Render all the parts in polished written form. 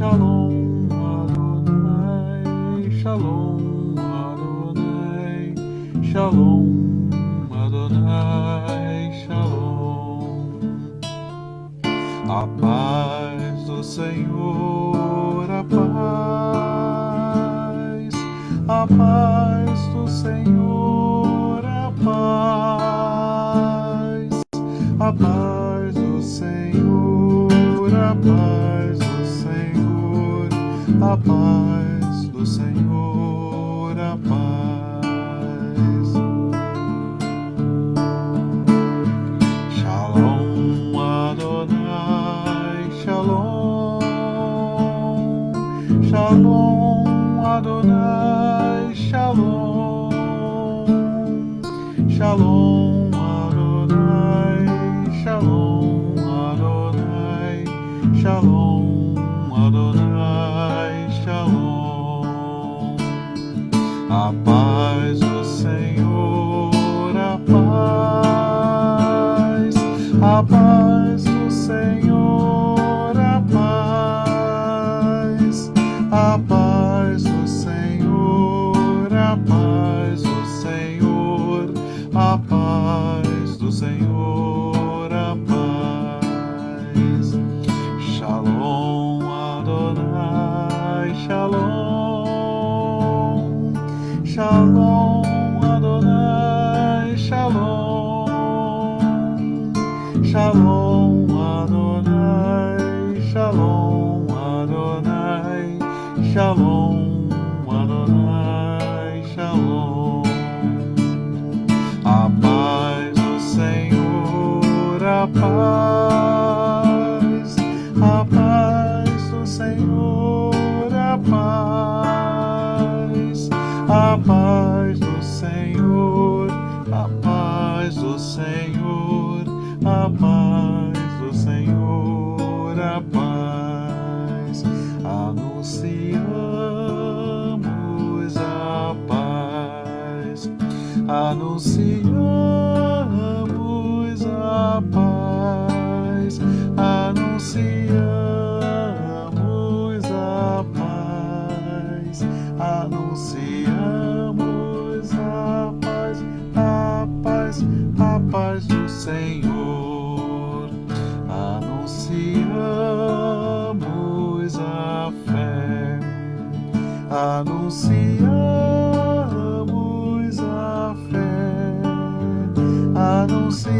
Shalom Adonai, Shalom Adonai, Shalom Adonai, Shalom. A paz do Senhor, a paz do Senhor, a paz do Senhor, a paz do Senhor, a paz do Senhor, a paz. Shalom Adonai, Shalom, Shalom Adonai, Shalom, Shalom Adonai, Shalom Adonai, Shalom Adonai, Shalom. A paz do Senhor, a paz do Senhor, a paz do Senhor, a paz do Senhor, a paz do Senhor, a paz. Shalom Adonai, Shalom, Shalom Adonai, Shalom, Shalom Adonai, Shalom Adonai, Shalom Adonai, Shalom. A paz do Senhor, a paz do Senhor, a paz do Senhor, a paz do Senhor, a paz do Senhor, a paz. Anunciamos a paz, anunciamos a paz, anunciamos a paz, anunciamos a paz, a paz, a paz do Senhor. Anunciamos a fé, anunciamos a fé, anunciamos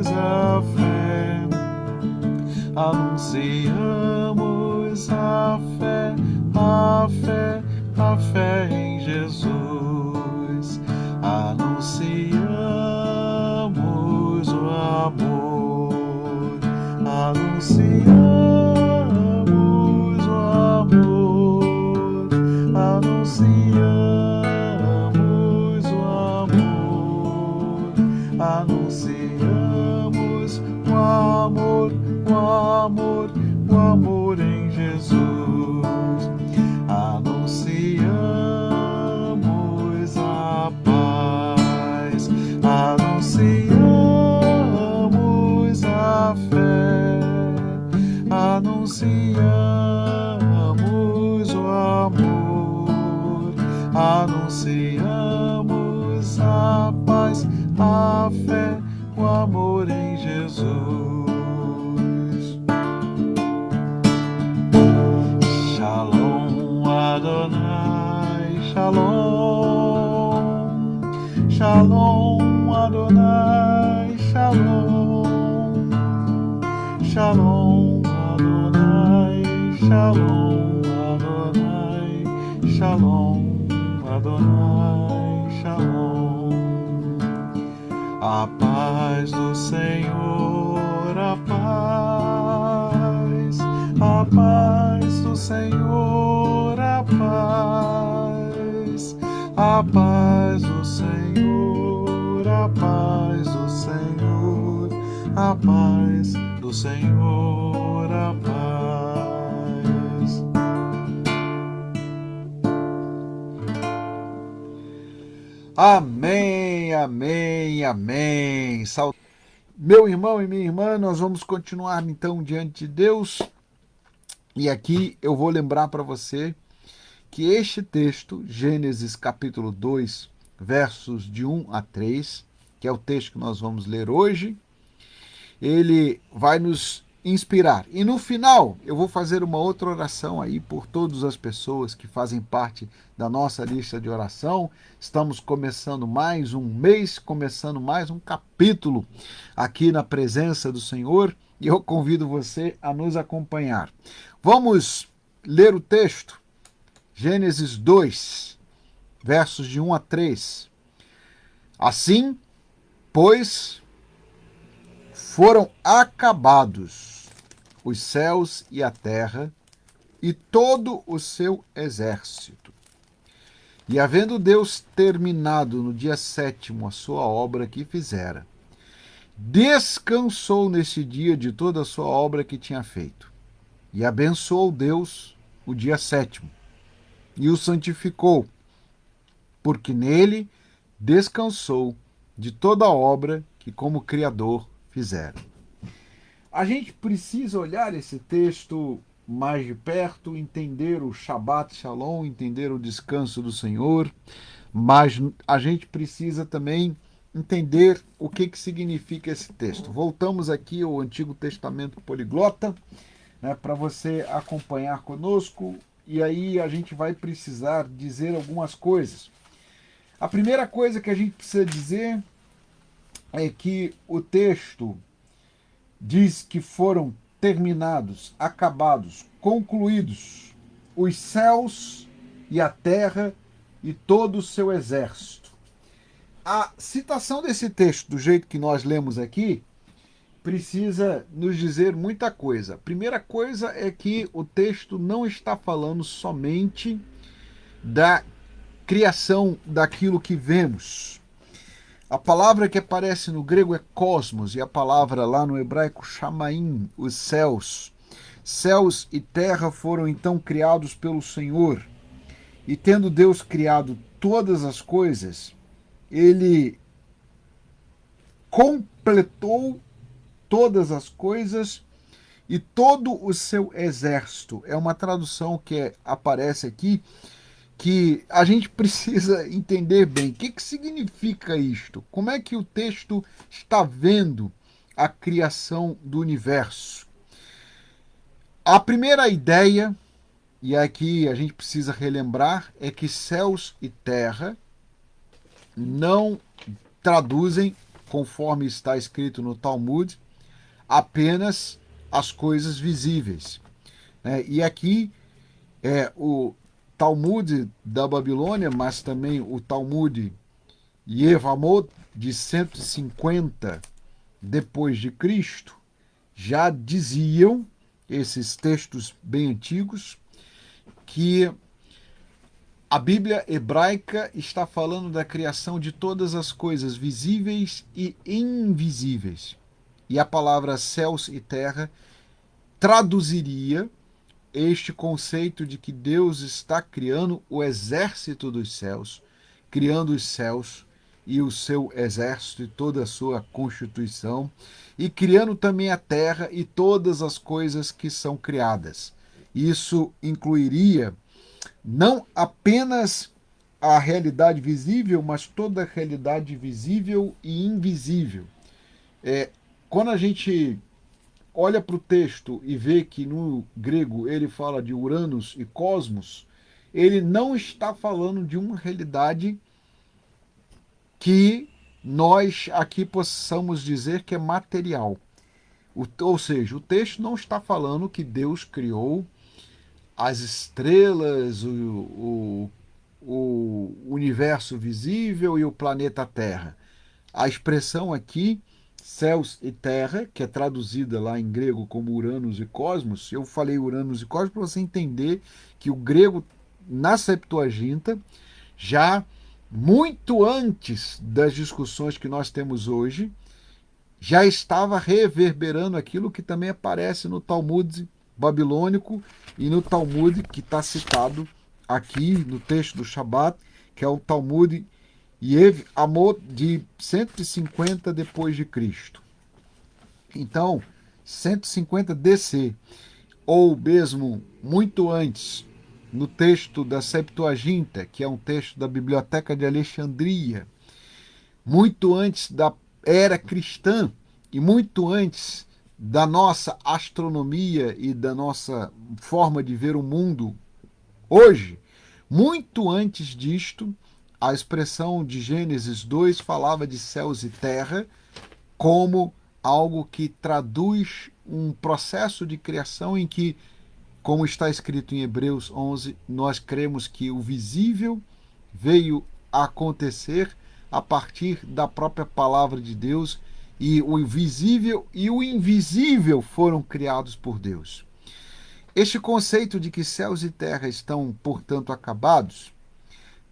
a fé, anunciamos a fé, a fé, a fé em Jesus. Anunciamos o amor, anunciamos o amor, anunciamos o amor, anunciamos o amor, o amor, o amor em Jesus. Anunciamos a paz, anunciamos a fé, anunciamos o amor, anunciamos a paz, a fé, o amor em Jesus. Shalom Adonai, Shalom, Shalom Adonai, Shalom, Shalom Adonai, Shalom Adonai, Shalom Adonai, Shalom. A paz do Senhor, a paz do Senhor, a paz do Senhor, a paz do Senhor, a paz do Senhor, a paz. Amém, amém, amém. Meu irmão e minha irmã, nós vamos continuar então diante de Deus E aqui eu vou lembrar para você que este texto, Gênesis capítulo 2, versos de 1 a 3, que é o texto que nós vamos ler hoje, ele vai nos inspirar. E no final, eu vou fazer uma outra oração aí por todas as pessoas que fazem parte da nossa lista de oração. Estamos começando mais um mês, começando mais um capítulo aqui na presença do Senhor, e eu convido você a nos acompanhar. Vamos ler o texto, Gênesis 2, versos de 1 a 3. Assim, pois, foram acabados os céus e a terra e todo o seu exército. E havendo Deus terminado no dia sétimo a sua obra que fizera, descansou nesse dia de toda a sua obra que tinha feito. E abençoou Deus o dia sétimo e o santificou, porque nele descansou de toda a obra que como Criador fizera. A gente precisa olhar esse texto mais de perto, entender o Shabbat Shalom, entender o descanso do Senhor, mas a gente precisa também entender o que significa esse texto. Voltamos aqui ao Antigo Testamento Poliglota, né, para você acompanhar conosco, e aí a gente vai precisar dizer algumas coisas. A primeira coisa que a gente precisa dizer é que o texto diz que foram terminados, acabados, concluídos os céus e a terra e todo o seu exército. A citação desse texto, do jeito que nós lemos aqui, precisa nos dizer muita coisa. A primeira coisa é que o texto não está falando somente da criação daquilo que vemos. A palavra que aparece no grego é cosmos, e a palavra lá no hebraico chamaim, os céus. Céus e terra foram então criados pelo Senhor. E tendo Deus criado todas as coisas, ele completou todas as coisas e todo o seu exército. É uma tradução que aparece aqui, que a gente precisa entender bem. O que significa isto? Como é que o texto está vendo a criação do universo? A primeira ideia, e aqui a gente precisa relembrar, é que céus e terra não traduzem, conforme está escrito no Talmud, apenas as coisas visíveis. E aqui o Talmud da Babilônia, mas também o Talmud Yevamot, de 150 depois de Cristo, já diziam, esses textos bem antigos, que a Bíblia hebraica está falando da criação de todas as coisas visíveis e invisíveis. E a palavra céus e terra traduziria este conceito de que Deus está criando o exército dos céus, criando os céus e o seu exército e toda a sua constituição, e criando também a terra e todas as coisas que são criadas. Isso incluiria não apenas a realidade visível, mas toda a realidade visível e invisível. Quando a gente olha para o texto e vê que no grego ele fala de Uranus e Cosmos, ele não está falando de uma realidade que nós aqui possamos dizer que é material. Ou seja, o texto não está falando que Deus criou as estrelas, o universo visível e o planeta Terra. A expressão aqui, céus e terra, que é traduzida lá em grego como Uranus e Cosmos, eu falei Uranus e Cosmos para você entender que o grego, na Septuaginta, já muito antes das discussões que nós temos hoje, já estava reverberando aquilo que também aparece no Talmud babilônico e no Talmud que está citado aqui no texto do Shabat, que é o Talmud Yevamot de 150 depois de Cristo. Então, 150 DC. ou mesmo muito antes, no texto da Septuaginta, que é um texto da Biblioteca de Alexandria, muito antes da era cristã e muito antes da nossa astronomia e da nossa forma de ver o mundo hoje, muito antes disto, a expressão de Gênesis 2 falava de céus e terra como algo que traduz um processo de criação em que, como está escrito em Hebreus 11, nós cremos que o visível veio a acontecer a partir da própria palavra de Deus e o visível e o invisível foram criados por Deus. Este conceito de que céus e terra estão, portanto, acabados,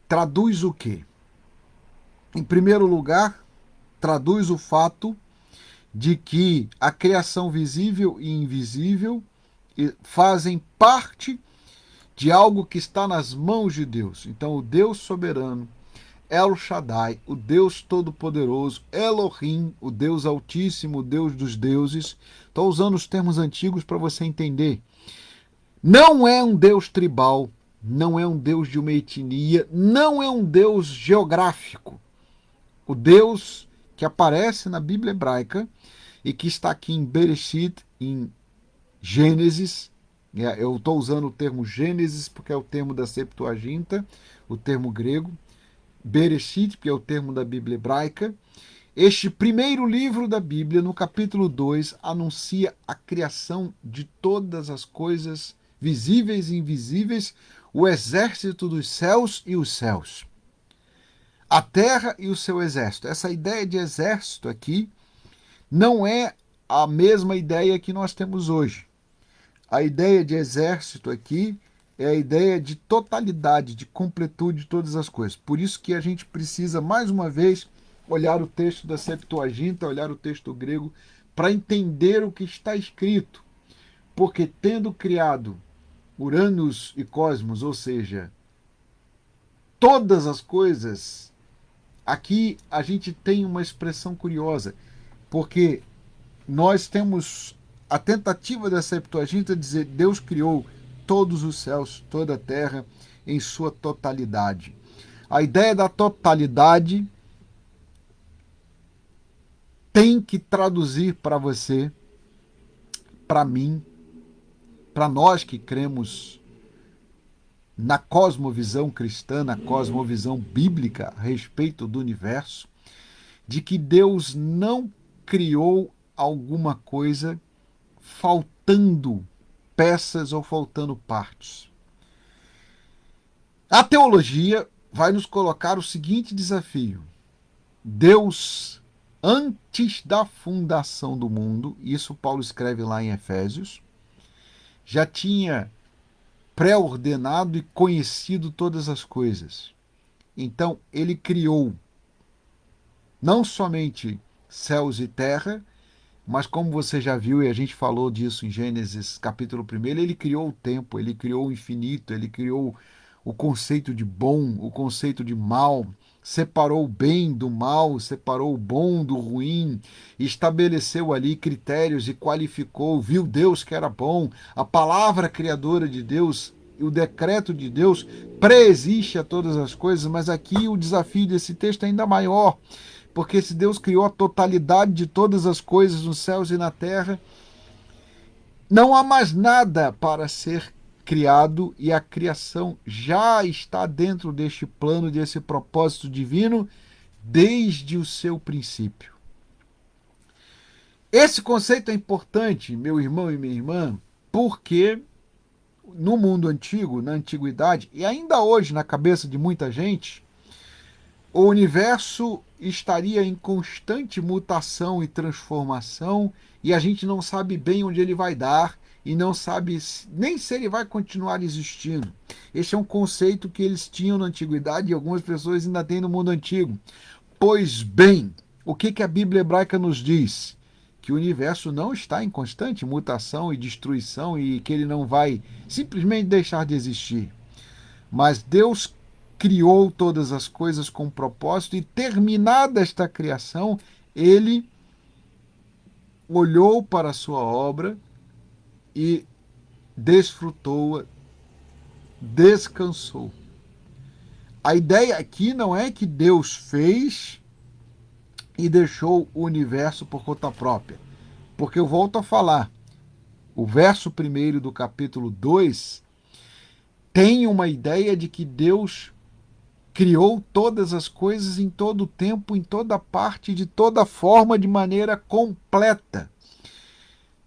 traduz o quê? Em primeiro lugar, traduz o fato de que a criação visível e invisível fazem parte de algo que está nas mãos de Deus. Então, o Deus soberano, El Shaddai, o Deus Todo-Poderoso, Elohim, o Deus Altíssimo, o Deus dos deuses. Estou usando os termos antigos para você entender. Não é um Deus tribal, não é um Deus de uma etnia, não é um Deus geográfico. O Deus que aparece na Bíblia hebraica e que está aqui em Bereshit, em Gênesis. Eu estou usando o termo Gênesis porque é o termo da Septuaginta, o termo grego. Bereshit, que é o termo da Bíblia hebraica. Este primeiro livro da Bíblia, no capítulo 2, anuncia a criação de todas as coisas visíveis e invisíveis, o exército dos céus e os céus. A terra e o seu exército. Essa ideia de exército aqui não é a mesma ideia que nós temos hoje. A ideia de exército aqui é a ideia de totalidade, de completude de todas as coisas. Por isso que a gente precisa, mais uma vez, olhar o texto da Septuaginta, olhar o texto grego, para entender o que está escrito. Porque tendo criado Uranus e Cosmos, ou seja, todas as coisas, aqui a gente tem uma expressão curiosa, porque nós temos a tentativa da Septuaginta de dizer Deus criou todos os céus, toda a terra, em sua totalidade. A ideia da totalidade tem que traduzir para você, para mim, para nós que cremos na cosmovisão cristã, na cosmovisão bíblica a respeito do universo, de que Deus não criou alguma coisa faltando peças ou faltando partes. A teologia vai nos colocar o seguinte desafio: Deus, antes da fundação do mundo, isso Paulo escreve lá em Efésios, já tinha pré-ordenado e conhecido todas as coisas. Então, ele criou não somente céus e terra, mas como você já viu, e a gente falou disso em Gênesis capítulo 1, ele criou o tempo, ele criou o infinito, ele criou o conceito de bom, o conceito de mal, separou o bem do mal, separou o bom do ruim, estabeleceu ali critérios e qualificou, viu Deus que era bom, a palavra criadora de Deus, o decreto de Deus pré-existe a todas as coisas, mas aqui o desafio desse texto é ainda maior, porque se Deus criou a totalidade de todas as coisas nos céus e na terra, não há mais nada para ser criado e a criação já está dentro deste plano, desse propósito divino, desde o seu princípio. Esse conceito é importante, meu irmão e minha irmã, porque no mundo antigo, na antiguidade, e ainda hoje na cabeça de muita gente, o universo estaria em constante mutação e transformação e a gente não sabe bem onde ele vai dar e não sabe nem se ele vai continuar existindo. Este é um conceito que eles tinham na antiguidade e algumas pessoas ainda têm no mundo antigo. Pois bem, o que a Bíblia hebraica nos diz? Que o universo não está em constante mutação e destruição e que ele não vai simplesmente deixar de existir. Mas Deus criou todas as coisas com propósito e, terminada esta criação, ele olhou para a sua obra e desfrutou-a, descansou. A ideia aqui não é que Deus fez e deixou o universo por conta própria. Porque eu volto a falar, o verso 1 do capítulo 2 tem uma ideia de que Deus criou todas as coisas em todo o tempo, em toda parte, de toda forma, de maneira completa.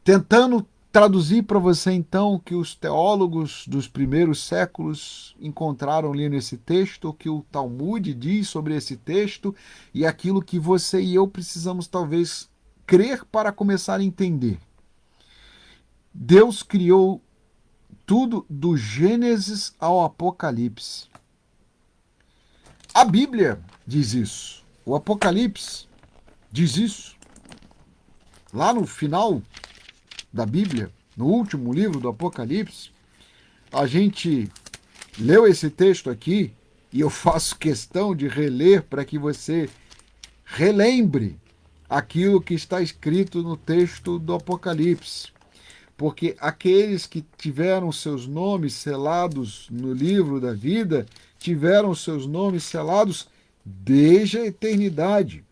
Tentando traduzir para você então o que os teólogos dos primeiros séculos encontraram ali nesse texto, o que o Talmud diz sobre esse texto e aquilo que você e eu precisamos talvez crer para começar a entender. Deus criou tudo do Gênesis ao Apocalipse. A Bíblia diz isso. O Apocalipse diz isso. Lá no final da Bíblia, no último livro do Apocalipse, a gente leu esse texto aqui e eu faço questão de reler para que você relembre aquilo que está escrito no texto do Apocalipse. Porque aqueles que tiveram seus nomes selados no livro da vida tiveram seus nomes selados desde a eternidade.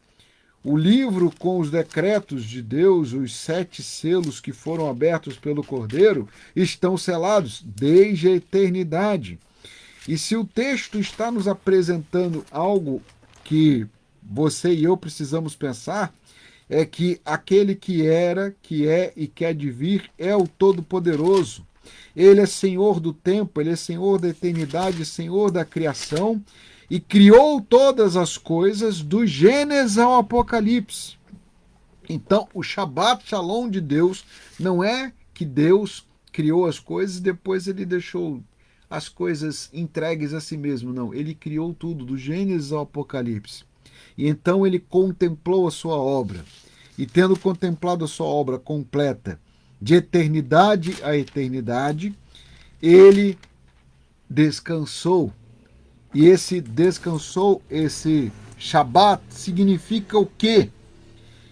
O livro com os decretos de Deus, os 7 selos que foram abertos pelo Cordeiro, estão selados desde a eternidade. E se o texto está nos apresentando algo que você e eu precisamos pensar, é que aquele que era, que é e que há de vir é o Todo-Poderoso. Ele é Senhor do tempo, ele é Senhor da eternidade, Senhor da criação, e criou todas as coisas do Gênesis ao Apocalipse. Então, o Shabbat Shalom de Deus não é que Deus criou as coisas e depois ele deixou as coisas entregues a si mesmo. Não, ele criou tudo, do Gênesis ao Apocalipse. E então ele contemplou a sua obra. E tendo contemplado a sua obra completa, de eternidade a eternidade, ele descansou. E esse descansou, esse Shabat, significa o quê?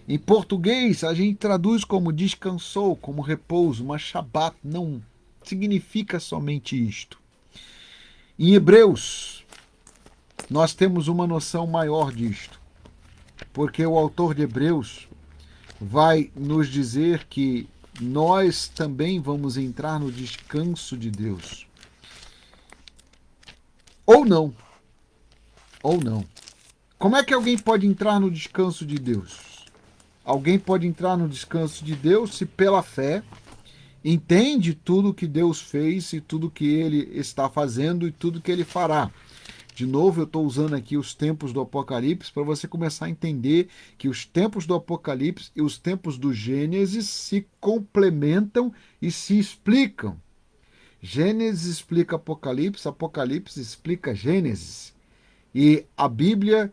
Em português, a gente traduz como descansou, como repouso, mas Shabat não significa somente isto. Em Hebreus, nós temos uma noção maior disto, porque o autor de Hebreus vai nos dizer que nós também vamos entrar no descanso de Deus. Ou não. Ou não. Como é que alguém pode entrar no descanso de Deus? Alguém pode entrar no descanso de Deus se pela fé entende tudo que Deus fez e tudo que ele está fazendo e tudo que ele fará. De novo, eu estou usando aqui os tempos do Apocalipse para você começar a entender que os tempos do Apocalipse e os tempos do Gênesis se complementam e se explicam. Gênesis explica Apocalipse, Apocalipse explica Gênesis. E a Bíblia,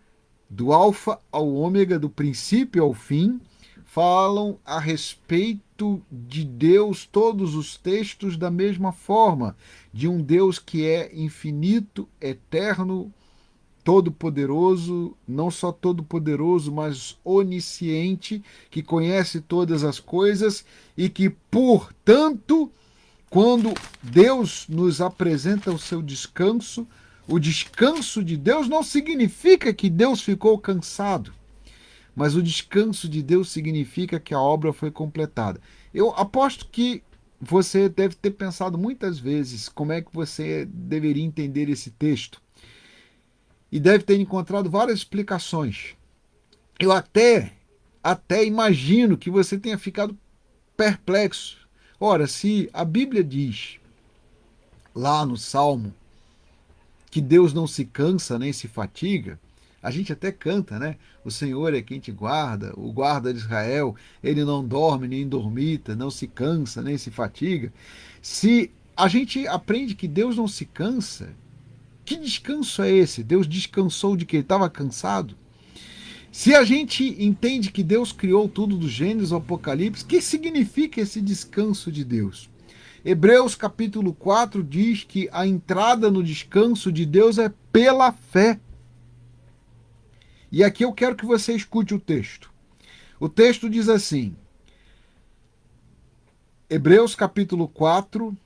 do Alfa ao Ômega, do princípio ao fim, falam a respeito de Deus, todos os textos da mesma forma, de um Deus que é infinito, eterno, todo-poderoso, não só todo-poderoso, mas onisciente, que conhece todas as coisas e que, portanto, quando Deus nos apresenta o seu descanso, o descanso de Deus não significa que Deus ficou cansado, mas o descanso de Deus significa que a obra foi completada. Eu aposto que você deve ter pensado muitas vezes como é que você deveria entender esse texto e deve ter encontrado várias explicações. Eu até imagino que você tenha ficado perplexo. Ora, se a Bíblia diz lá no Salmo que Deus não se cansa nem se fatiga, a gente até canta, né? O Senhor é quem te guarda, o guarda de Israel, ele não dorme nem dormita, não se cansa nem se fatiga. Se a gente aprende que Deus não se cansa, que descanso é esse? Deus descansou de que ele estava cansado? Se a gente entende que Deus criou tudo do Gênesis ao Apocalipse, o que significa esse descanso de Deus? Hebreus capítulo 4 diz que a entrada no descanso de Deus é pela fé. E aqui eu quero que você escute o texto. O texto diz assim, Hebreus capítulo 4,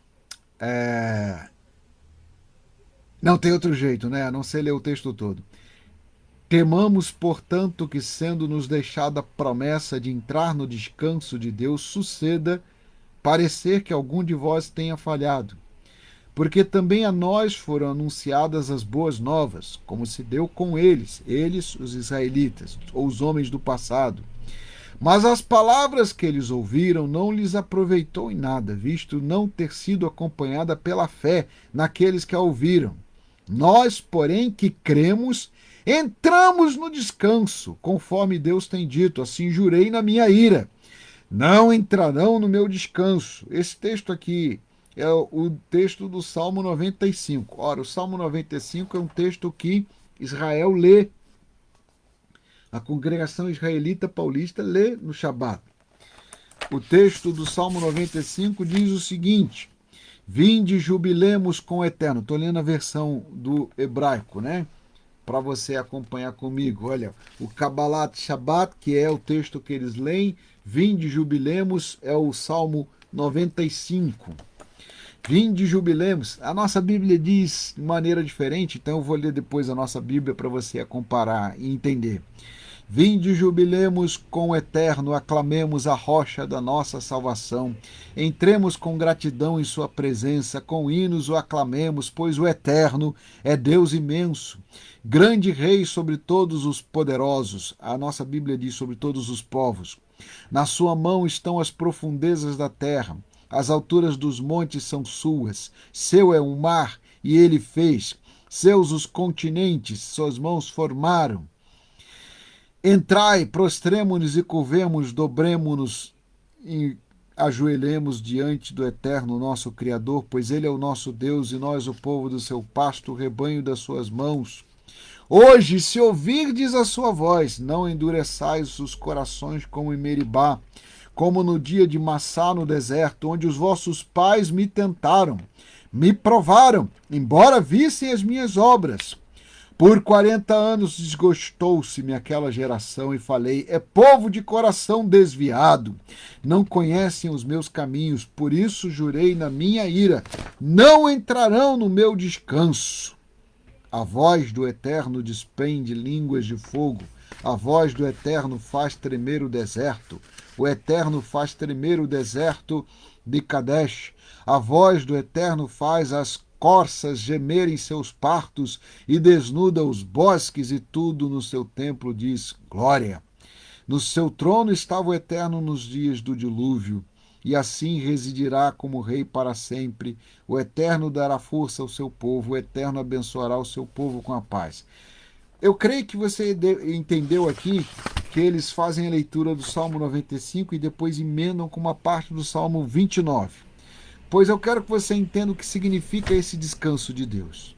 Não tem outro jeito, né? A não ser ler o texto todo. Temamos, portanto, que, sendo nos deixada a promessa de entrar no descanso de Deus, suceda parecer que algum de vós tenha falhado. Porque também a nós foram anunciadas as boas novas, como se deu com eles, os israelitas, ou os homens do passado. Mas as palavras que eles ouviram não lhes aproveitou em nada, visto não ter sido acompanhada pela fé naqueles que a ouviram. Nós, porém, que cremos, entramos no descanso, conforme Deus tem dito, assim jurei na minha ira. Não entrarão no meu descanso. Esse texto aqui é o texto do Salmo 95. Ora, o Salmo 95 é um texto que Israel lê, a congregação israelita paulista lê no Shabat. O texto do Salmo 95 diz o seguinte: vinde, jubilemos com o Eterno. Estou lendo a versão do hebraico, né? Para você acompanhar comigo. Olha, o Kabbalat Shabbat, que é o texto que eles leem, vinde, jubilemos, é o Salmo 95. Vinde, jubilemos. A nossa Bíblia diz de maneira diferente, então eu vou ler depois a nossa Bíblia para você comparar e entender. Vinde, jubilemos com o Eterno, aclamemos a rocha da nossa salvação. Entremos com gratidão em sua presença, com hinos o aclamemos, pois o Eterno é Deus imenso. Grande Rei sobre todos os poderosos, a nossa Bíblia diz sobre todos os povos. Na sua mão estão as profundezas da terra, as alturas dos montes são suas. Seu é o mar, e ele fez. Seus os continentes, suas mãos formaram. Entrai, prostremo-nos e curvemos, dobremo-nos e ajoelhemos diante do Eterno, nosso Criador, pois Ele é o nosso Deus e nós o povo do seu pasto, o rebanho das suas mãos. Hoje, se ouvirdes a sua voz, não endureçais os corações como em Meribá, como no dia de Massá no deserto, onde os vossos pais me tentaram, me provaram, embora vissem as minhas obras. Por 40 anos desgostou-se-me aquela geração e falei, é povo de coração desviado, não conhecem os meus caminhos, por isso jurei na minha ira, não entrarão no meu descanso. A voz do Eterno despende línguas de fogo, a voz do Eterno faz tremer o deserto, o Eterno faz tremer o deserto de Kadesh, a voz do Eterno faz as corças gemerem seus partos e desnuda os bosques e tudo no seu templo diz glória. No seu trono estava o Eterno nos dias do dilúvio, e assim residirá como rei para sempre. O Eterno dará força ao seu povo, o Eterno abençoará o seu povo com a paz. Eu creio que você entendeu aqui que eles fazem a leitura do Salmo 95 e depois emendam com uma parte do Salmo 29. Pois eu quero que você entenda o que significa esse descanso de Deus.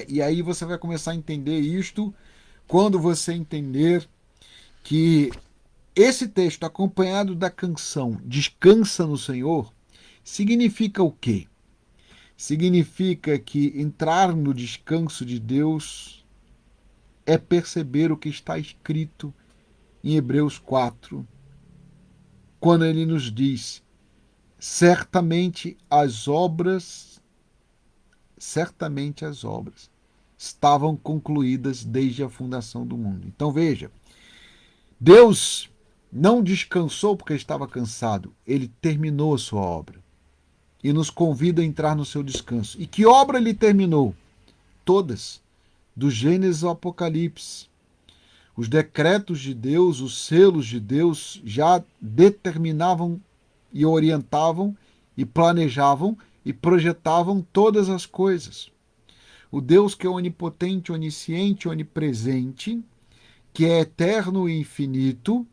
E aí você vai começar a entender isto quando você entender que esse texto, acompanhado da canção Descansa no Senhor, significa o quê? Significa que entrar no descanso de Deus é perceber o que está escrito em Hebreus 4, quando ele nos diz: certamente as obras estavam concluídas desde a fundação do mundo. Então veja, Deus não descansou porque estava cansado, ele terminou a sua obra e nos convida a entrar no seu descanso. E que obra ele terminou? Todas, do Gênesis ao Apocalipse. Os decretos de Deus, os selos de Deus já determinavam e orientavam e planejavam e projetavam todas as coisas. O Deus que é onipotente, onisciente, onipresente, que é eterno e infinito,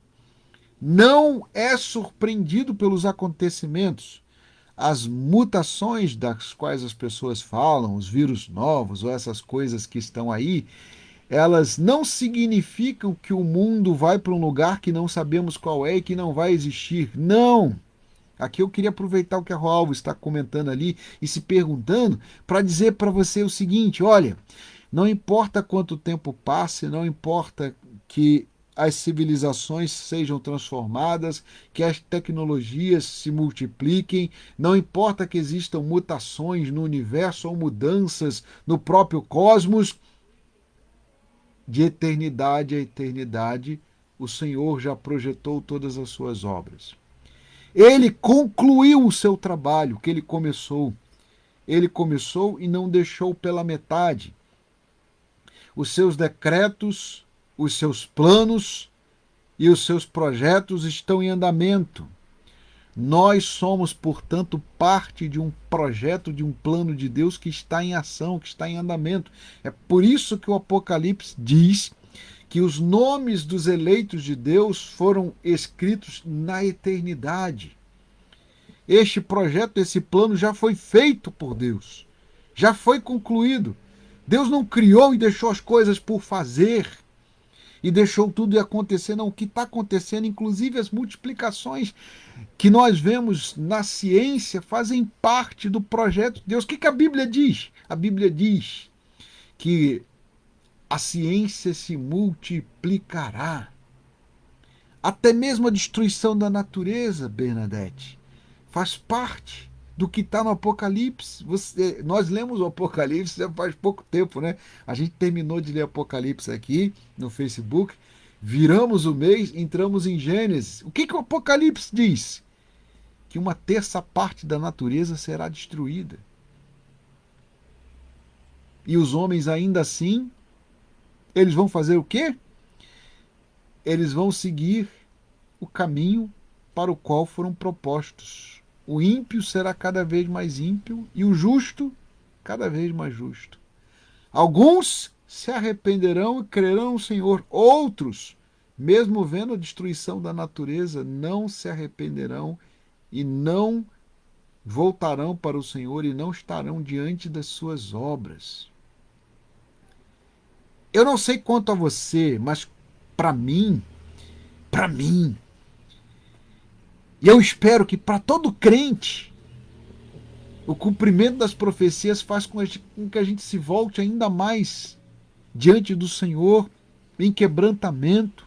não é surpreendido pelos acontecimentos, as mutações das quais as pessoas falam, os vírus novos ou essas coisas que estão aí, elas não significam que o mundo vai para um lugar que não sabemos qual é e que não vai existir. Não! Aqui eu queria aproveitar o que a Roalvo está comentando ali e se perguntando para dizer para você o seguinte, olha, não importa quanto tempo passe, não importa que as civilizações sejam transformadas, que as tecnologias se multipliquem, não importa que existam mutações no universo ou mudanças no próprio cosmos, de eternidade a eternidade, o Senhor já projetou todas as suas obras. Ele concluiu o seu trabalho que ele começou. Ele começou e não deixou pela metade. Os seus decretos, os seus planos e os seus projetos estão em andamento. Nós somos, portanto, parte de um projeto, de um plano de Deus que está em ação, que está em andamento. É por isso que o Apocalipse diz que os nomes dos eleitos de Deus foram escritos na eternidade. Este projeto, esse plano já foi feito por Deus, já foi concluído. Deus não criou e deixou as coisas por fazer e deixou tudo acontecer. Não, o que está acontecendo, inclusive as multiplicações que nós vemos na ciência, fazem parte do projeto de Deus. O que a Bíblia diz? A Bíblia diz que a ciência se multiplicará. Até mesmo a destruição da natureza, Bernadette, faz parte do que está no Apocalipse. Nós lemos o Apocalipse já faz pouco tempo, né? A gente terminou de ler Apocalipse aqui no Facebook, viramos o mês, entramos em Gênesis. O que o Apocalipse diz? Que uma terça parte da natureza será destruída. E os homens ainda assim, eles vão fazer o quê? Eles vão seguir o caminho para o qual foram propostos. O ímpio será cada vez mais ímpio e o justo cada vez mais justo. Alguns se arrependerão e crerão no Senhor. Outros, mesmo vendo a destruição da natureza, não se arrependerão e não voltarão para o Senhor e não estarão diante das suas obras. Eu não sei quanto a você, mas para mim, e eu espero que para todo crente, o cumprimento das profecias faz com que a gente se volte ainda mais diante do Senhor, em quebrantamento,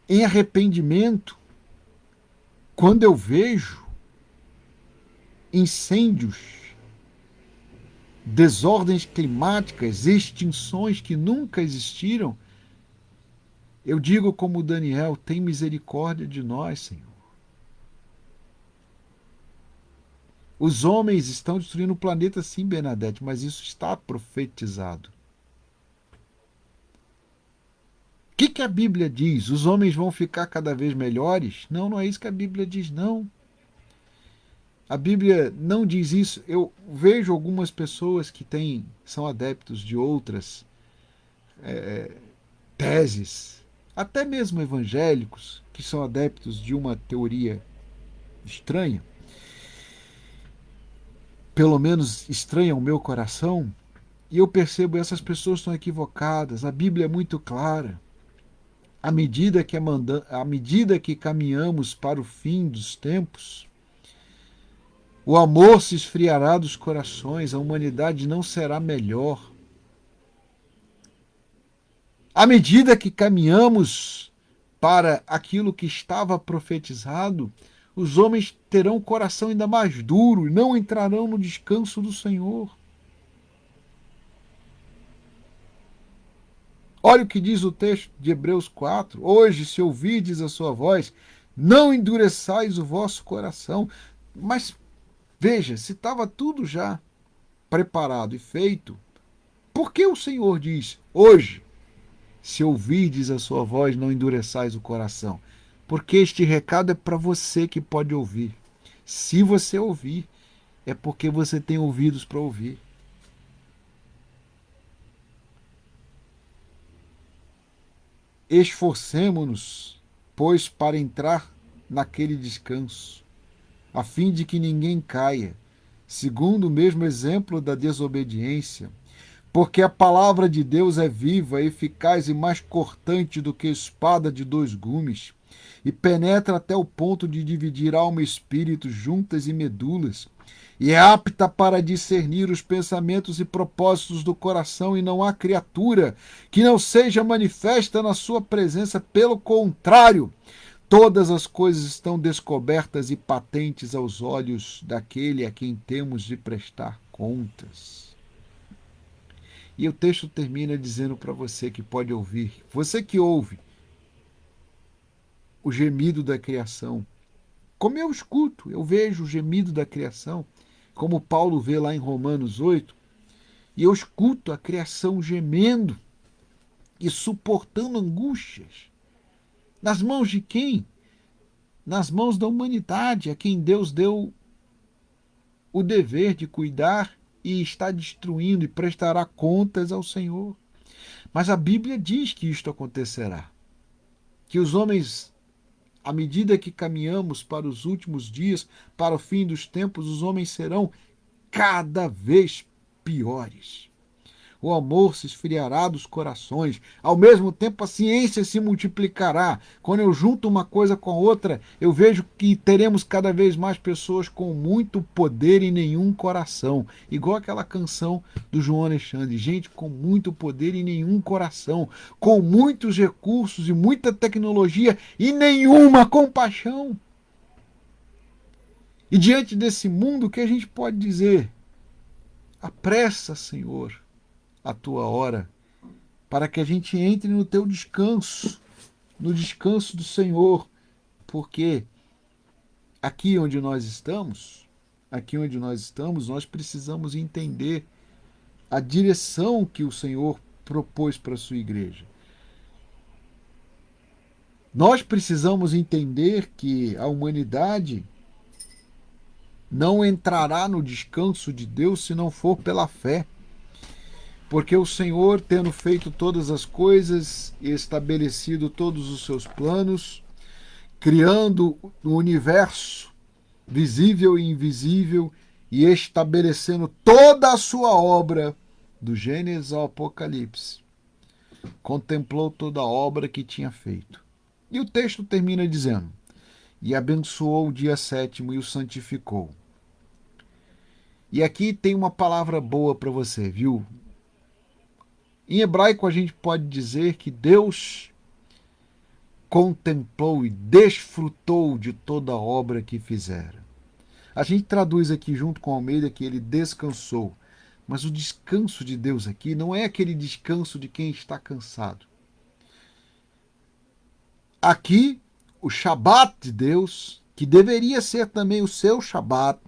em arrependimento. Quando eu vejo incêndios, desordens climáticas, extinções que nunca existiram, eu digo como Daniel, tem misericórdia de nós, Senhor. Os homens estão destruindo o planeta, sim, Bernadette, mas isso está profetizado. O que a Bíblia diz? Os homens vão ficar cada vez melhores? Não, não é isso que a Bíblia diz, não. A Bíblia não diz isso. Eu vejo algumas pessoas que são adeptos de outras teses, até mesmo evangélicos, que são adeptos de uma teoria estranha, pelo menos estranha ao meu coração, e eu percebo que essas pessoas estão equivocadas. A Bíblia é muito clara. À medida que caminhamos para o fim dos tempos, o amor se esfriará dos corações, a humanidade não será melhor. À medida que caminhamos para aquilo que estava profetizado, os homens terão o coração ainda mais duro e não entrarão no descanso do Senhor. Olha o que diz o texto de Hebreus 4. Hoje, se ouvirdes a sua voz, não endureçais o vosso coração. Mas veja, se estava tudo já preparado e feito, por que o Senhor diz, hoje, se ouvirdes a sua voz, não endureçais o coração? Porque este recado é para você que pode ouvir. Se você ouvir, é porque você tem ouvidos para ouvir. Esforcemo-nos, pois, para entrar naquele descanso, a fim de que ninguém caia, segundo o mesmo exemplo da desobediência, porque a palavra de Deus é viva, eficaz e mais cortante do que espada de dois gumes, e penetra até o ponto de dividir alma e espírito, juntas e medulas, e é apta para discernir os pensamentos e propósitos do coração, e não há criatura que não seja manifesta na sua presença. Pelo contrário, todas as coisas estão descobertas e patentes aos olhos daquele a quem temos de prestar contas. E o texto termina dizendo para você que pode ouvir, você que ouve o gemido da criação, como eu escuto, eu vejo o gemido da criação, como Paulo vê lá em Romanos 8, e eu escuto a criação gemendo e suportando angústias. Nas mãos de quem? Nas mãos da humanidade, a quem Deus deu o dever de cuidar e está destruindo e prestará contas ao Senhor. Mas a Bíblia diz que isto acontecerá. Que os homens, à medida que caminhamos para os últimos dias, para o fim dos tempos, os homens serão cada vez piores. O amor se esfriará dos corações. Ao mesmo tempo, a ciência se multiplicará. Quando eu junto uma coisa com a outra, eu vejo que teremos cada vez mais pessoas com muito poder e nenhum coração. Igual aquela canção do João Alexandre. Gente com muito poder e nenhum coração. Com muitos recursos e muita tecnologia e nenhuma compaixão. E diante desse mundo, o que a gente pode dizer? Apressa, Senhor, a tua hora, para que a gente entre no teu descanso, no descanso do Senhor, porque aqui onde nós estamos, nós precisamos entender a direção que o Senhor propôs para a sua igreja. Nós precisamos entender que a humanidade não entrará no descanso de Deus se não for pela fé. Porque o Senhor, tendo feito todas as coisas e estabelecido todos os seus planos, criando o universo visível e invisível e estabelecendo toda a sua obra, do Gênesis ao Apocalipse, contemplou toda a obra que tinha feito. E o texto termina dizendo: e abençoou o dia sétimo e o santificou. E aqui tem uma palavra boa para você, viu? Em hebraico a gente pode dizer que Deus contemplou e desfrutou de toda a obra que fizera. A gente traduz aqui junto com Almeida que ele descansou. Mas o descanso de Deus aqui não é aquele descanso de quem está cansado. Aqui, o Shabat de Deus, que deveria ser também o seu Shabat,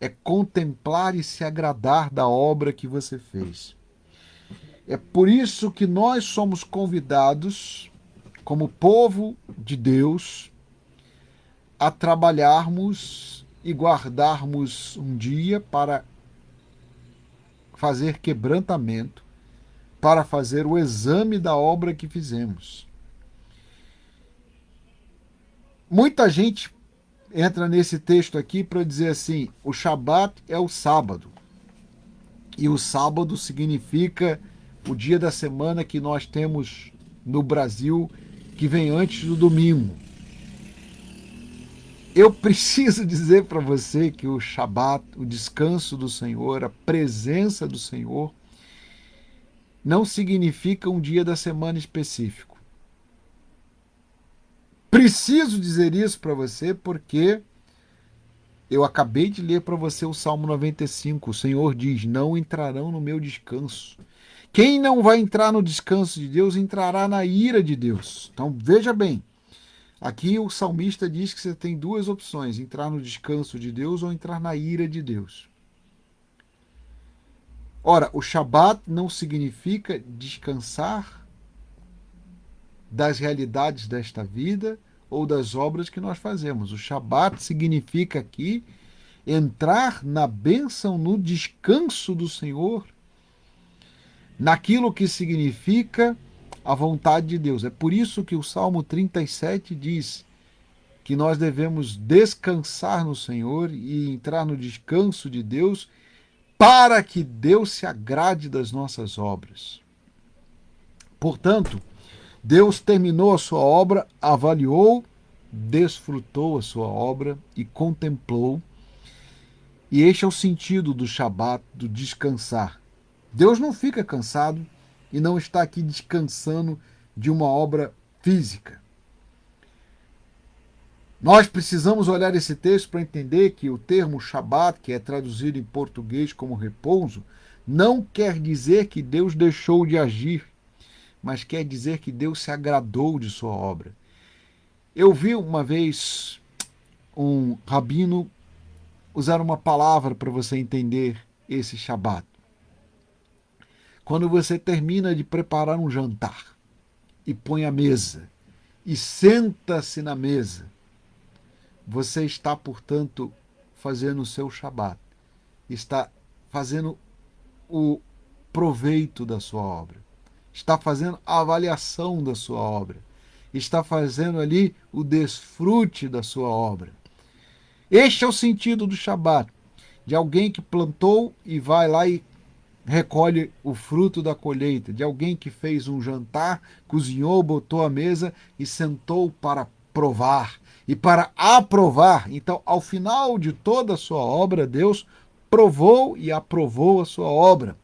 é contemplar e se agradar da obra que você fez. É por isso que nós somos convidados, como povo de Deus, a trabalharmos e guardarmos um dia para fazer quebrantamento, para fazer o exame da obra que fizemos. Muita gente entra nesse texto aqui para dizer assim: o Shabat é o sábado. E o sábado significa o dia da semana que nós temos no Brasil, que vem antes do domingo. Eu preciso dizer para você que o Shabat, o descanso do Senhor, a presença do Senhor, não significa um dia da semana específico. Preciso dizer isso para você porque eu acabei de ler para você o Salmo 95. O Senhor diz: não entrarão no meu descanso. Quem não vai entrar no descanso de Deus entrará na ira de Deus. Então veja bem, aqui o salmista diz que você tem duas opções: entrar no descanso de Deus ou entrar na ira de Deus. Ora, o Shabat não significa descansar das realidades desta vida ou das obras que nós fazemos. O Shabat significa aqui entrar na bênção, no descanso do Senhor, naquilo que significa a vontade de Deus. É por isso que o Salmo 37 diz que nós devemos descansar no Senhor e entrar no descanso de Deus para que Deus se agrade das nossas obras. Portanto, Deus terminou a sua obra, avaliou, desfrutou a sua obra e contemplou. E este é o sentido do Shabat, do descansar. Deus não fica cansado e não está aqui descansando de uma obra física. Nós precisamos olhar esse texto para entender que o termo Shabat, que é traduzido em português como repouso, não quer dizer que Deus deixou de agir, mas quer dizer que Deus se agradou de sua obra. Eu vi uma vez um rabino usar uma palavra para você entender esse Shabat. Quando você termina de preparar um jantar e põe a mesa e senta-se na mesa, você está, portanto, fazendo o seu Shabat, está fazendo o proveito da sua obra, está fazendo a avaliação da sua obra, está fazendo ali o desfrute da sua obra. Este é o sentido do Shabat, de alguém que plantou e vai lá e recolhe o fruto da colheita, de alguém que fez um jantar, cozinhou, botou a mesa e sentou para provar e para aprovar. Então, ao final de toda a sua obra, Deus provou e aprovou a sua obra.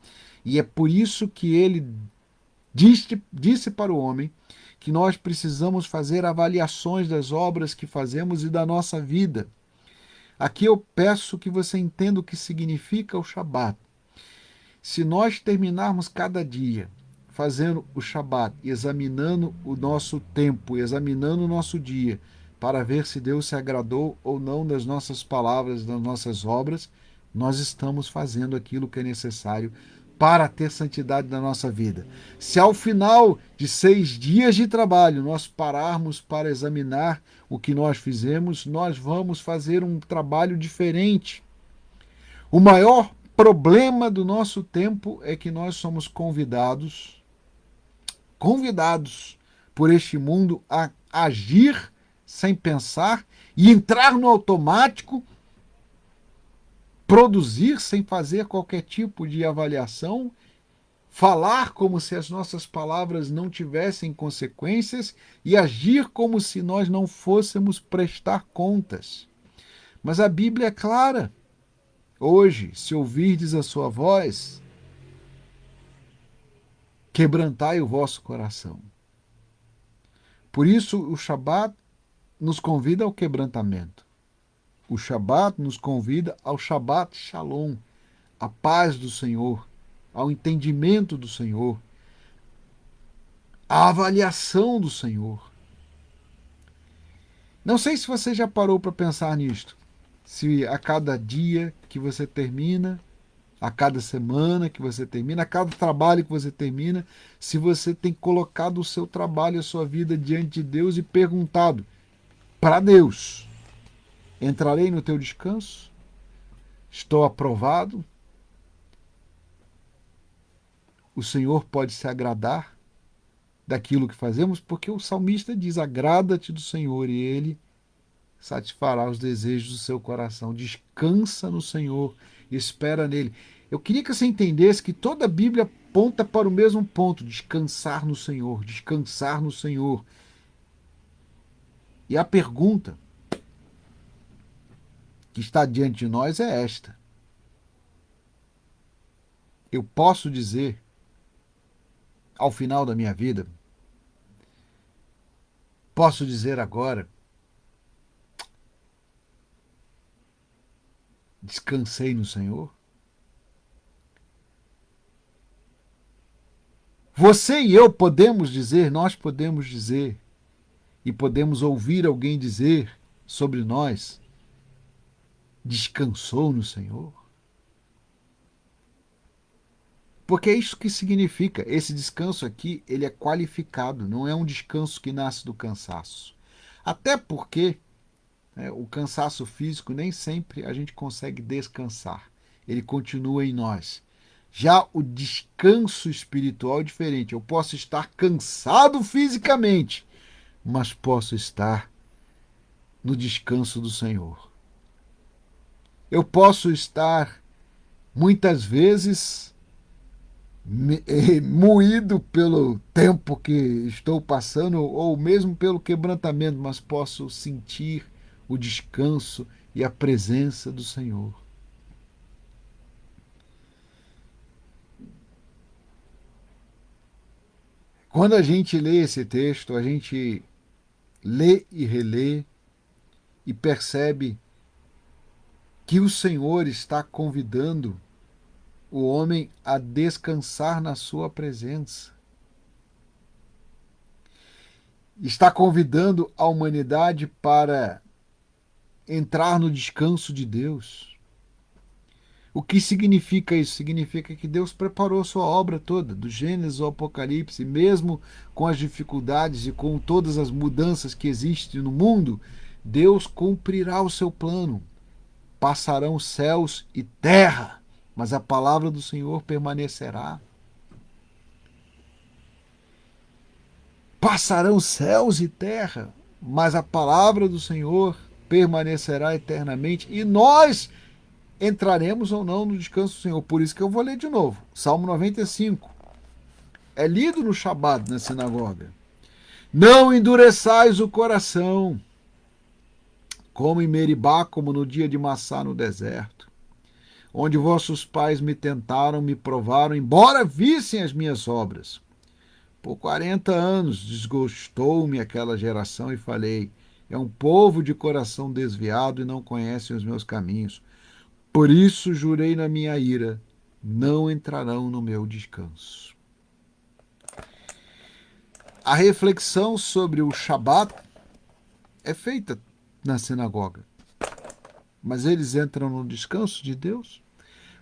E é por isso que ele disse para o homem que nós precisamos fazer avaliações das obras que fazemos e da nossa vida. Aqui eu peço que você entenda o que significa o Shabat. Se nós terminarmos cada dia fazendo o Shabat, examinando o nosso tempo, examinando o nosso dia, para ver se Deus se agradou ou não das nossas palavras, das nossas obras, nós estamos fazendo aquilo que é necessário para ter santidade na nossa vida. Se ao final de 6 dias de trabalho nós pararmos para examinar o que nós fizemos, nós vamos fazer um trabalho diferente. O maior problema do nosso tempo é que nós somos convidados por este mundo a agir sem pensar e entrar no automático, produzir sem fazer qualquer tipo de avaliação, falar como se as nossas palavras não tivessem consequências e agir como se nós não fôssemos prestar contas. Mas a Bíblia é clara. Hoje, se ouvirdes a sua voz, quebrantai o vosso coração. Por isso, o Shabat nos convida ao quebrantamento. O Shabat nos convida ao Shabat Shalom, à paz do Senhor, ao entendimento do Senhor, à avaliação do Senhor. Não sei se você já parou para pensar nisto. Se a cada dia que você termina, a cada semana que você termina, a cada trabalho que você termina, se você tem colocado o seu trabalho, a sua vida diante de Deus e perguntado para Deus: entrarei no teu descanso? Estou aprovado? O Senhor pode se agradar daquilo que fazemos? Porque o salmista diz: agrada-te do Senhor e Ele satisfará os desejos do seu coração. Descansa no Senhor, espera nele. Eu queria que você entendesse que toda a Bíblia aponta para o mesmo ponto: descansar no Senhor, descansar no Senhor. E a pergunta que está diante de nós é esta: eu posso dizer, ao final da minha vida, posso dizer agora, descansei no Senhor? Você e eu podemos dizer, nós podemos dizer, e podemos ouvir alguém dizer sobre nós: descansou no Senhor? Porque é isso que significa. Esse descanso aqui, ele é qualificado, não é um descanso que nasce do cansaço. Até porque o cansaço físico nem sempre a gente consegue descansar. Ele continua em nós. Já o descanso espiritual é diferente. Eu posso estar cansado fisicamente, mas posso estar no descanso do Senhor. Eu posso estar, muitas vezes, moído pelo tempo que estou passando ou mesmo pelo quebrantamento, mas posso sentir o descanso e a presença do Senhor. Quando a gente lê esse texto, a gente lê e relê e percebe que o Senhor está convidando o homem a descansar na sua presença. Está convidando a humanidade para entrar no descanso de Deus. O que significa isso? Significa que Deus preparou sua obra toda, do Gênesis ao Apocalipse, mesmo com as dificuldades e com todas as mudanças que existem no mundo, Deus cumprirá o seu plano. Passarão céus e terra, mas a palavra do Senhor permanecerá. Passarão céus e terra, mas a palavra do Senhor permanecerá eternamente e nós entraremos ou não no descanso do Senhor. Por isso que eu vou ler de novo. Salmo 95. É lido no Shabat na sinagoga. Não endureçais o coração, como em Meribá, como no dia de Massá no deserto, onde vossos pais me tentaram, me provaram, embora vissem as minhas obras. Por 40 anos desgostou-me aquela geração e falei, é um povo de coração desviado e não conhecem os meus caminhos. Por isso jurei na minha ira, não entrarão no meu descanso. A reflexão sobre o Shabat é feita na sinagoga. Mas eles entram no descanso de Deus?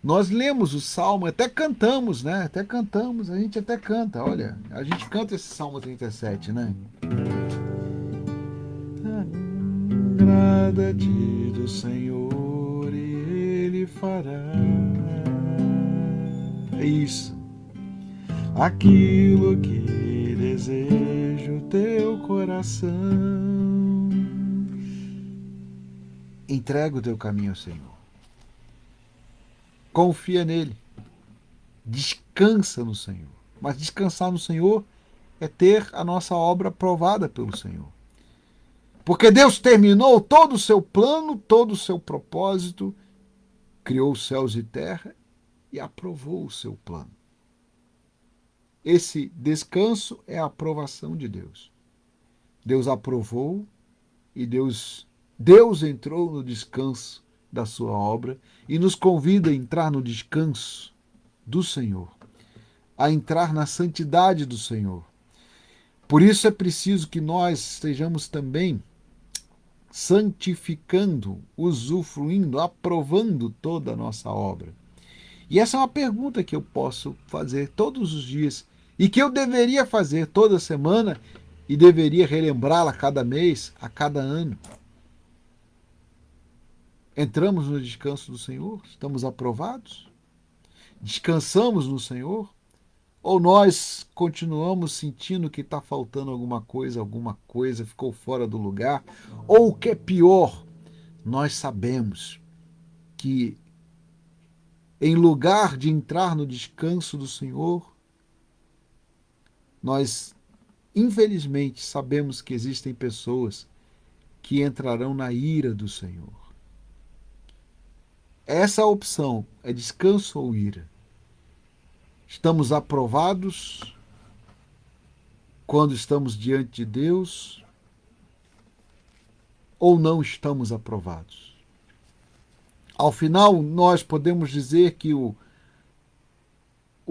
Nós lemos o Salmo, até cantamos, né? Até cantamos, a gente até canta, olha. A gente canta esse Salmo 37, né? Agrada-te do Senhor e Ele fará. É isso. Aquilo que deseja o teu coração. Entrega o teu caminho ao Senhor. Confia nele. Descansa no Senhor. Mas descansar no Senhor é ter a nossa obra aprovada pelo Senhor. Porque Deus terminou todo o seu plano, todo o seu propósito, criou os céus e terra e aprovou o seu plano. Esse descanso é a aprovação de Deus. Deus aprovou e Deus entrou no descanso da sua obra e nos convida a entrar no descanso do Senhor, a entrar na santidade do Senhor. Por isso é preciso que nós estejamos também santificando, usufruindo, aprovando toda a nossa obra. E essa é uma pergunta que eu posso fazer todos os dias e que eu deveria fazer toda semana e deveria relembrá-la a cada mês, a cada ano. Entramos no descanso do Senhor? Estamos aprovados? Descansamos no Senhor? Ou nós continuamos sentindo que está faltando alguma coisa ficou fora do lugar? Ou o que é pior, nós sabemos que em lugar de entrar no descanso do Senhor, nós, infelizmente, sabemos que existem pessoas que entrarão na ira do Senhor. Essa opção é descanso ou ira? Estamos aprovados quando estamos diante de Deus ou não estamos aprovados? Ao final, nós podemos dizer que o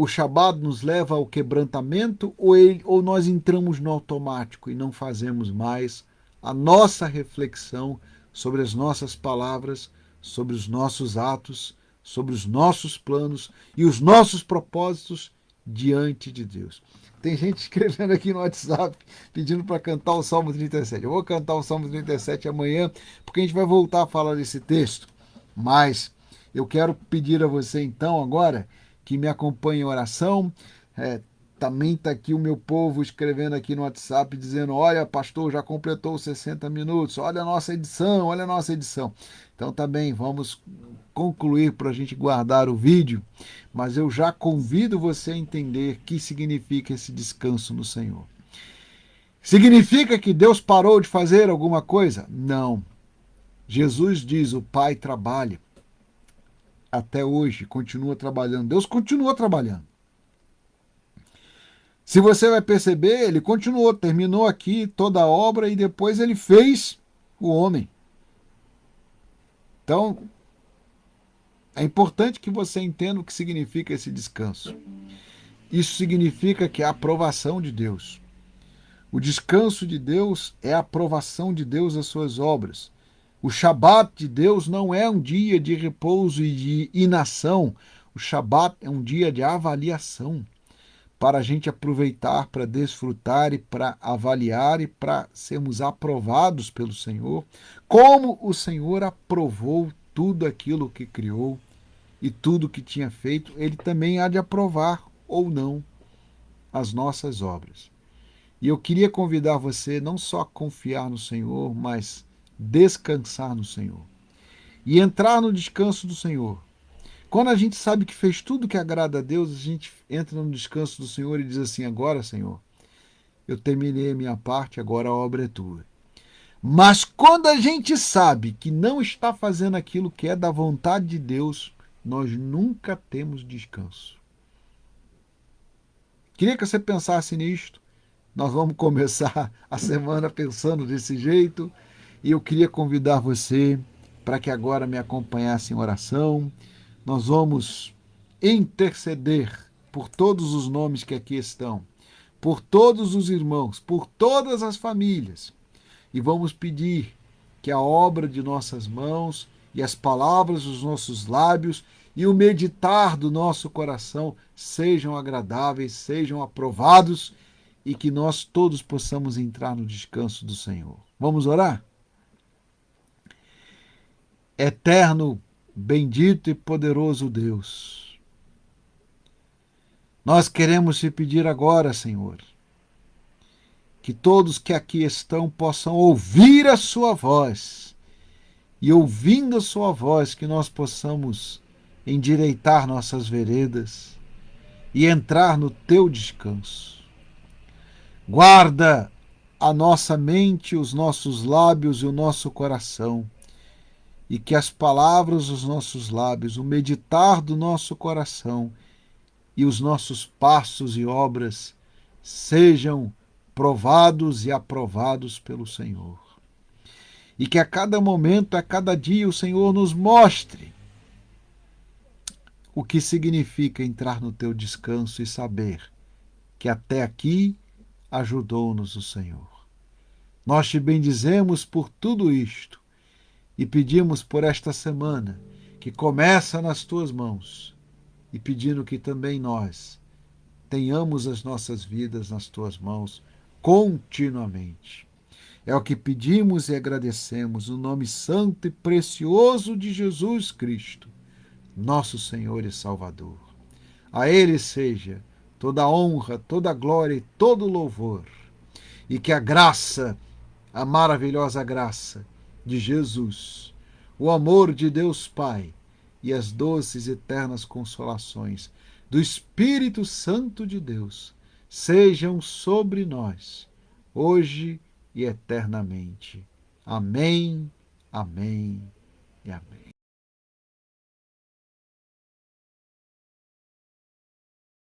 Shabat nos leva ao quebrantamento ou nós entramos no automático e não fazemos mais a nossa reflexão sobre as nossas palavras, sobre os nossos atos, sobre os nossos planos e os nossos propósitos diante de Deus. Tem gente escrevendo aqui no WhatsApp pedindo para cantar o Salmo 37. Eu vou cantar o Salmo 37 amanhã, porque a gente vai voltar a falar desse texto. Mas eu quero pedir a você então agora que me acompanhe em oração. Também está aqui o meu povo escrevendo aqui no WhatsApp, dizendo, olha, pastor, já completou os 60 minutos, olha a nossa edição, olha a nossa edição. Então também vamos concluir para a gente guardar o vídeo, mas eu já convido você a entender o que significa esse descanso no Senhor. Significa que Deus parou de fazer alguma coisa? Não. Jesus diz, o Pai trabalha até hoje, continua trabalhando. Deus continua trabalhando. Se você vai perceber, ele continuou, terminou aqui toda a obra e depois ele fez o homem. Então, é importante que você entenda o que significa esse descanso. Isso significa que é a aprovação de Deus. O descanso de Deus é a aprovação de Deus às suas obras. O Shabat de Deus não é um dia de repouso e de inação. O Shabat é um dia de avaliação, para a gente aproveitar, para desfrutar e para avaliar e para sermos aprovados pelo Senhor, como o Senhor aprovou tudo aquilo que criou e tudo que tinha feito, ele também há de aprovar ou não as nossas obras. E eu queria convidar você não só a confiar no Senhor, mas descansar no Senhor e entrar no descanso do Senhor. Quando a gente sabe que fez tudo que agrada a Deus, a gente entra no descanso do Senhor e diz assim: agora, Senhor, eu terminei a minha parte, agora a obra é tua. Mas quando a gente sabe que não está fazendo aquilo que é da vontade de Deus, nós nunca temos descanso. Queria que você pensasse nisto. Nós vamos começar a semana pensando desse jeito. E eu queria convidar você para que agora me acompanhasse em oração. Nós vamos interceder por todos os nomes que aqui estão, por todos os irmãos, por todas as famílias. E vamos pedir que a obra de nossas mãos e as palavras dos nossos lábios e o meditar do nosso coração sejam agradáveis, sejam aprovados e que nós todos possamos entrar no descanso do Senhor. Vamos orar? Eterno, bendito e poderoso Deus, nós queremos te pedir agora, Senhor, que todos que aqui estão possam ouvir a sua voz e, ouvindo a sua voz, que nós possamos endireitar nossas veredas e entrar no teu descanso. Guarda a nossa mente, os nossos lábios e o nosso coração, e que as palavras dos nossos lábios, o meditar do nosso coração e os nossos passos e obras sejam provados e aprovados pelo Senhor. E que a cada momento, a cada dia, o Senhor nos mostre o que significa entrar no teu descanso e saber que até aqui ajudou-nos o Senhor. Nós te bendizemos por tudo isto e pedimos por esta semana que começa nas tuas mãos e pedindo que também nós tenhamos as nossas vidas nas tuas mãos continuamente. É o que pedimos e agradecemos no nome santo e precioso de Jesus Cristo, nosso Senhor e Salvador. A Ele seja toda a honra, toda a glória e todo o louvor. E que a graça, a maravilhosa graça de Jesus, o amor de Deus Pai e as doces e eternas consolações do Espírito Santo de Deus sejam sobre nós, hoje e eternamente. Amém, amém e amém.